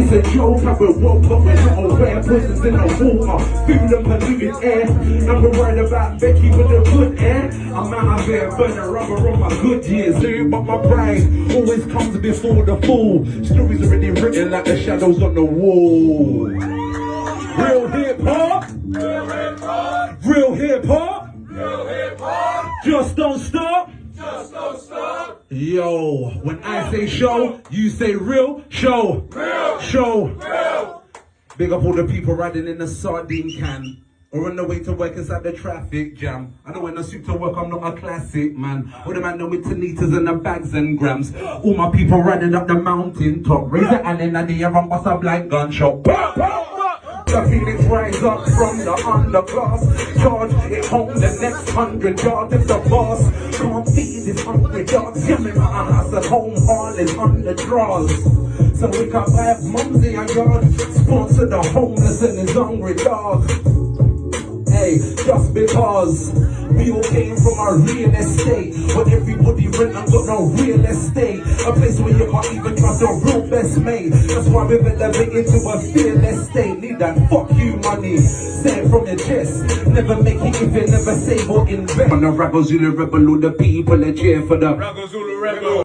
It's a joke, I will woke up and not aware. Poisons in the water, food and polluted air. And we're worried about Becky with the good air. I'm out of here, burning rubber on my good years. But my pride always comes before the fall. Stories already written like the shadows on the wall. Real hip hop, real hip hop, real hip hop, real hip hop. Just don't stop. Just don't stop. Yo, when I say show, you say real. Show. Real. Show. Real. Big up all the people riding in the sardine can. Or on the way to work inside the traffic jam. I know when I suit to work, I'm not a classic man. All the man know with liters and the bags and grams. All my people riding up the mountain top. Raise the hand in the air and bust up like gunshot. The feelings rise up from the underclass. Charge it home the next 100 yards. If the boss can't feed his hungry dogs, give me my ass at home, all is on the draws. So we can buy mumsy and yard. Sponsor the homeless and his hungry dog. Hey, just because we all came from a real estate, but everybody rent and got no real estate. A place where you can't even trust your real best mate. That's why we've elevated to a fearless state. Need that fuck you money, say it from your chest. Never make it if you never save or invest. On the Ragozula rebel, all the people that cheer for the Ragozula rebel.